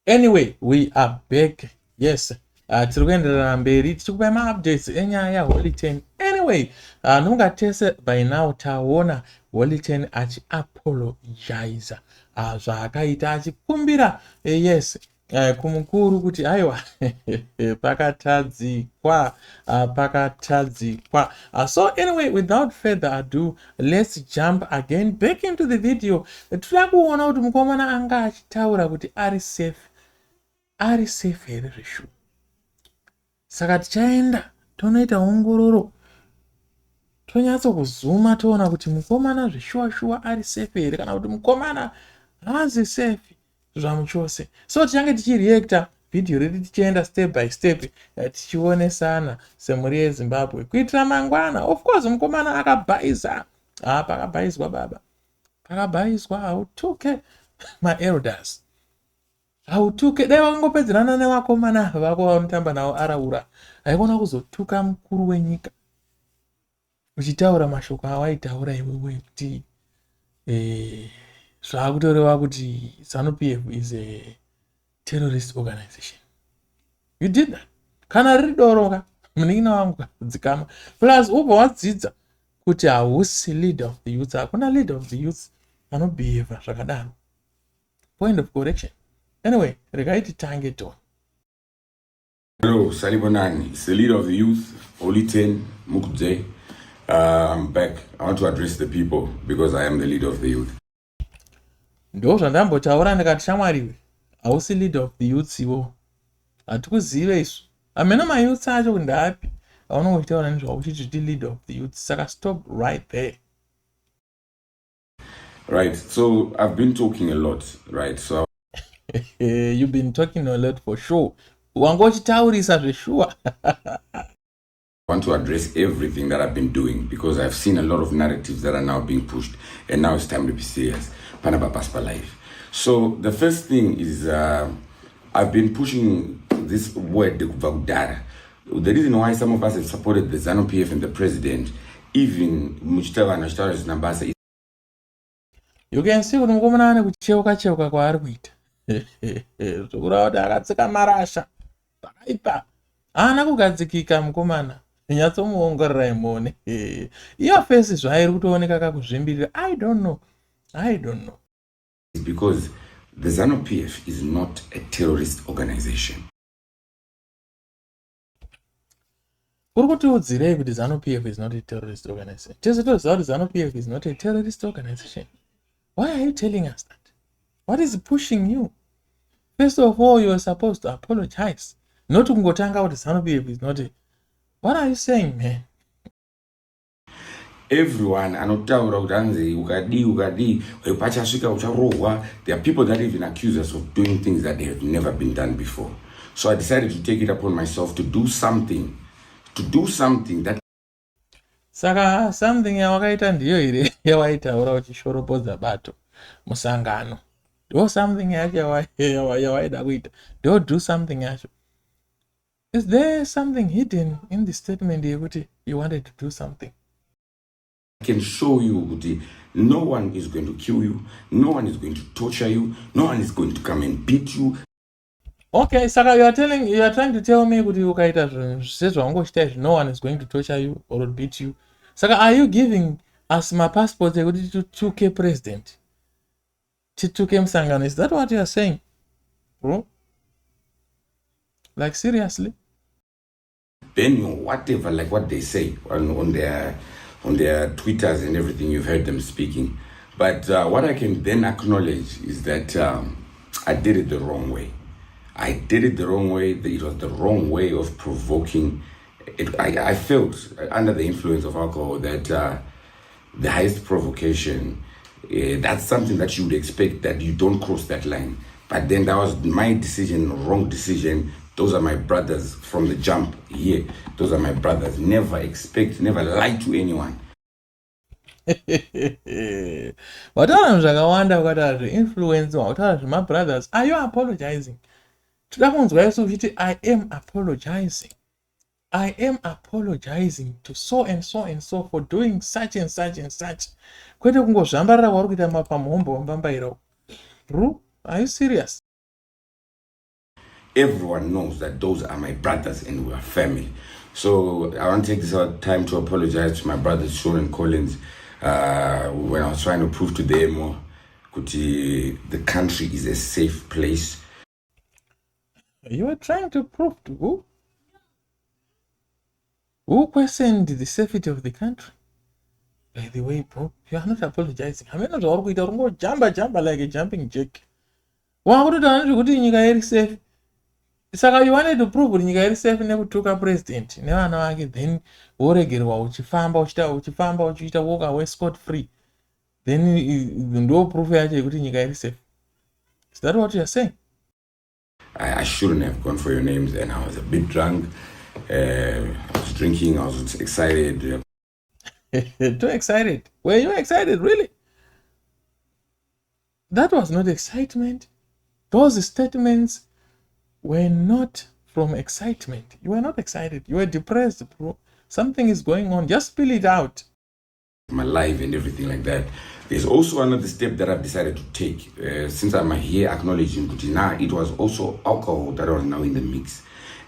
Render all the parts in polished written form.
Anyway, we are back. Yes. Tiri kuenderera mberi tichikupa ma-updates enyaya yaHoly 10. Anyway, nonga tese by now taona Holy 10 achi-apologize zvaakaita achikumbira yes kumukuru kuti aiwa pakatadzikwa. So anyway, without further ado, let's jump again back into the video. Tiri kuona kuti mukomana anga achitaura kuti arisafe here zveshuwa. Saka tichaenda tonoita ongororo, tonyatso kuzuma toona kuti mukomana zveshuwa arisafe here kana kuti mukomana haazi safe zvamuchose. So tichange tichireacta video redu tichienda step by step tichionesana semhuri yeZimbabwe kuitira mangwana. Of course mukomana akabhaisa, pakabhaiswa baba, pakabhaiswa hautuke maelders, hautuke. Dai vakangopedzerana nevakomana vako vanotamba navo araura, haikona kuzotuka mukuru wenyika uchitaura mashoko awaitaura iwewe kuti zvakutoreva kuti ZANU-PF is a terrorist organization. You did that. Kana riri doroka munin'ina wangu kadzikama. Plus ubva wadzidza kuti hausi leader of the youth. Hakuna leader of the youth anobehave zvakadaro. Point of correction. Anyway, regai titange to. Hello, Salibonani. It's the leader of the youth, Holy 10, Mukudze. I'm back. I want to address the people because I am the leader of the youth. Ndo zvandambotaura ndikati shamwariwe, hausi leader of the youth iwo. Hatikuzive isu. Amena mayouth acho kundapi aunongotaura nezvauchiti leader of the youth. Saka stop right there. Right. So I've been talking a lot, right? So you've been talking a lot for sure. Wangochitaurisa zveshuwa. I want to address everything that I've been doing because I've seen a lot of narratives that are now being pushed, and now it's time to be serious. Panaba Paspa life. So the first thing is I've been pushing this word, the reason why some of us have supported the ZANU-PF and the president, even Muchitava and Ashtara Nambasa. You can see kuti mukomana ane kucheuka kwaari kuita. Zvokureva kuti akatsika marasha pakaipa. Haana kugadzikika mukomana. Nyatsomuongorora imone. Iyo face zvairi kutooneka kakuzvimbirira. I don't know. It's because the ZANU-PF is not a terrorist organization. Urikutiudzirei kuti ZANU-PF is not a terrorist organization? Tese toziva kuti ZANU-PF is not a terrorist organization. Why are you telling us that? What is pushing you? First of all, you are supposed to apologize. Not kungotanga kuti ZANU-PF is not a... What are you saying, man? Everyone anotaura kuti anzi ukadi pachasvika ucharohwa. There are people that even accuse us of doing things that they have never been done before. So I decided to take it upon myself to do something that... Saka something yawakaita ndiyo ire yawaitaura uchishoropodza bato musangano. Do something yacho yawaida kuita. Do something yacho. Is there something hidden in the statement yekuti you wanted to do something? I can show you that no one is going to kill you, no one is going to torture you, no one is going to come and beat you. Okay, Saka, you are trying to tell me kuti ukaita sezvaungochita no one is going to torture you or beat you. Saka, are you giving us my passport ekuti tituke president? Tituke msangano? Is that what you are saying, bro? Like seriously? Ben, whatever, like what they say on their Twitters and everything, you've heard them speaking. But what I can then acknowledge is that I did it the wrong way. It was the wrong way of provoking. I felt under the influence of alcohol that the highest provocation, that's something that you would expect, that you don't cross that line. But then that was my decision, wrong decision. Those are my brothers from the jump here. Those are my brothers. Never lie to anyone. Wataura zvakawanda ukataura influence, wataura my brothers. Are you apologizing? Toda kunzwa isu uchiti I am apologizing. I am apologizing to so and so and so for doing such and such and such. Kwete kungozvambarira kwari kuita pamhombo wambambaira. Bro, are you serious? everyone knows that those are my brothers and we are family. So I want to take this time to apologize to my brothers Sean and Collins when I was trying to prove to them kuti the country is a safe place. You are trying to prove to who? Who questioned the safety of the country? By the way, bro, you are not apologizing. I mean, not jump like a jumping jack. Why would you do safe? Saka you wanted to prove kuti nyika iri safe nekutuka president nevana vake, then woregerwa uchifamba uchiita walk away scot free, then ndo proof yacho yekuti nyika iri safe. Is that what you are saying? I shouldn't have gone for your names, and I was a bit drunk. I was drinking. I was excited. Too excited? Were you excited, really? That was not excitement. Those statements were not from excitement. You were not excited. You were depressed, bro. Something is going on. Just spill it out. My life and everything like that. There's also another step that I've decided to take. Since I'm here acknowledging kuti now it was also alcohol that was now in the mix.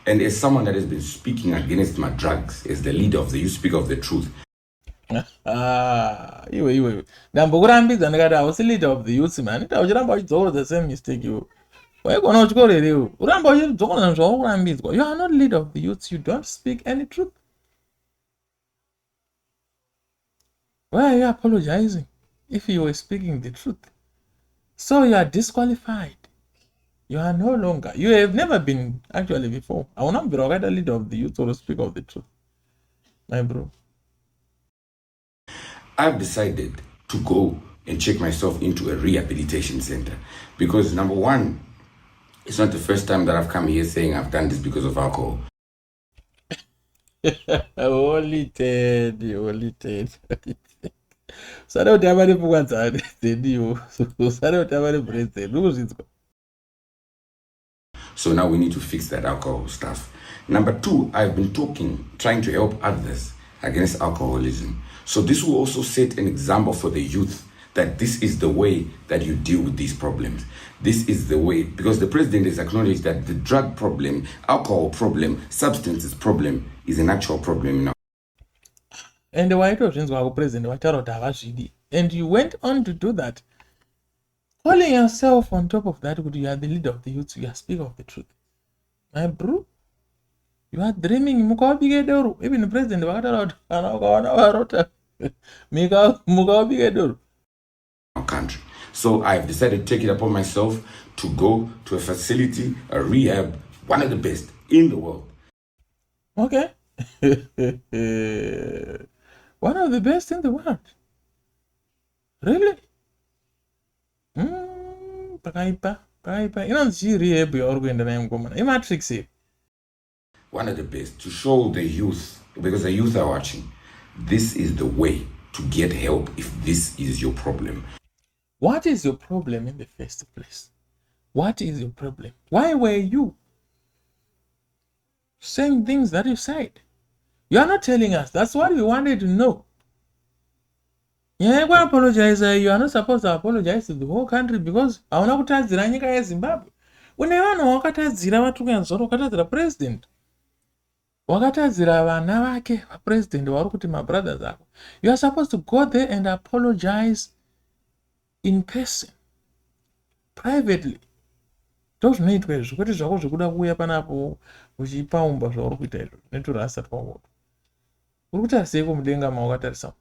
And as someone that has been speaking against my drugs, as the leader of the Youth Speak of the Truth. Iwe. Ndambokurambidza ndikati I was the leader of the youth, man. Uchiramba uchidzoka the same mistake you. You are not leader of the youth. You don't speak any truth. Why are you apologizing if you were speaking the truth? So you are disqualified. You are no longer. You have never been actually before. I will not be a leader of the youth or speak of the truth, my bro. I've decided to go and check myself into a rehabilitation center because number one, it's not the first time that I've come here saying I've done this because of alcohol. Holy Ted. So now we need to fix that alcohol stuff. Number two, I've been trying to help others against alcoholism. So this will also set an example for the youth that this is the way that you deal with these problems. This is the way, because the president has acknowledged that the drug problem, alcohol problem, substances problem is an actual problem now. And why president and you went on to do that, calling yourself on top of that, you are the leader of the youth, you are speaker of the truth. My bro, you are dreaming. Even the president country. So I've decided to take it upon myself to go to a facility, a rehab, one of the best in the world. Okay. One of the best in the world. Really? One of the best, to show the youth, because the youth are watching, this is the way to get help if this is your problem. What is your problem in the first place? What is your problem? Why were you saying things that you said? You are not telling us. That's what we wanted to know. Yeah, I apologize. You are not supposed to apologize to the whole country because I want to tell nyika yeZimbabwe. Whenever wakatadzira vatukanzoro wakatadzira president. Wakatadzira vana vake president vari kuti my brothers ako. You are supposed to go there and apologize in person, privately. Ndozvinoitwa izvo kwete zvako zvekuda kuuya panapo uchipaumba zvauri kuita izvo neturasa twamoto. Uri kutarisei kumudenga mawakatarisa?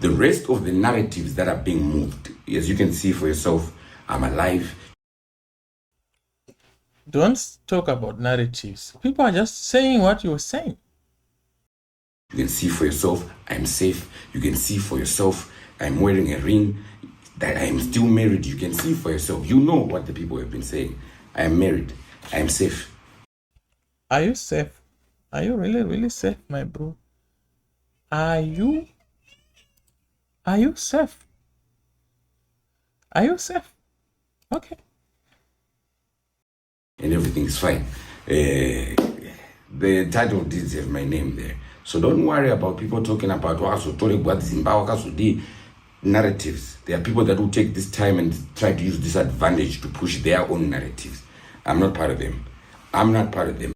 The rest of the narratives that are being moved, as you can see for yourself, I'm alive. Don't talk about narratives. People are just saying what you're saying. You can see for yourself, I'm safe. You can see for yourself, I'm wearing a ring, that I am still married. You can see for yourself. You know what the people have been saying. I am married. I am safe. Are you safe? Are you really, really safe, my bro? Are you safe? Are you safe? Okay. And everything is fine. The title deeds have my name there. So don't worry about people talking about what Zimbabwe narratives. There are people that will take this time and try to use this advantage to push their own narratives. I'm not part of them. I'm not part of them.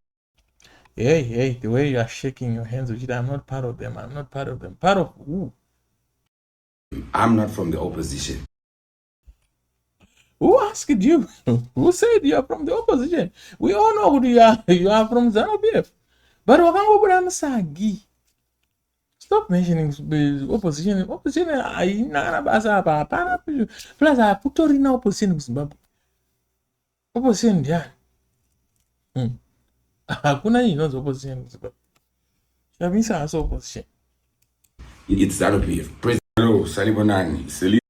Hey, the way you are shaking your hands, I'm not part of them. I'm not part of them. Part of who? I'm not from the opposition. Who asked you? Who said you are from the opposition? We all know who you are. You are from ZANU-PF. But wakangobuda musagi. Stop mentioning the opposition. Opposition haina basa apa hapana. Plus hakutorina opposition kuZimbabwe. Opposition ndiani? Hakuna inonzi opposition kuZimbabwe. Shamisa haso opposition. It's ZANU-PF. President Salibonani.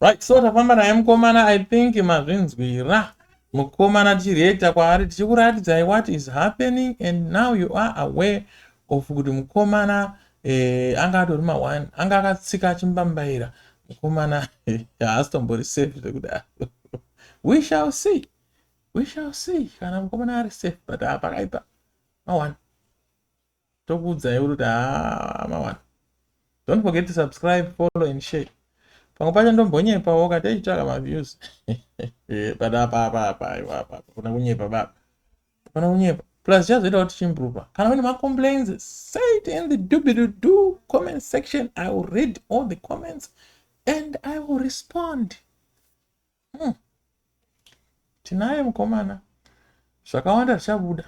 Right, so tafamba naye mukomana, I think mazvinzwira mukomana tichireacta kwaari tichikuratidzai what is happening, and now you are aware of kuti mukomana anga atori ma1 anga akatsika achimbambaira mukomana haasitombori safe zvekudaro. We shall see kana mukomana ari safe, but pakaipa ma1 tokuudzai kuti ma1. Don't forget to subscribe, follow and share. Pamwe pacho ndombonyepa wakati achitsvaka maviews. But apa kuna kunyepa baba. Kuna kunyepa. Plus chazoita kuti chimburupa. Kana une ma-complaints, say it in the doobie-doo comment section. I will read all the comments and I will respond. Tinaye mukomana. Zvakawanda zvichabuda.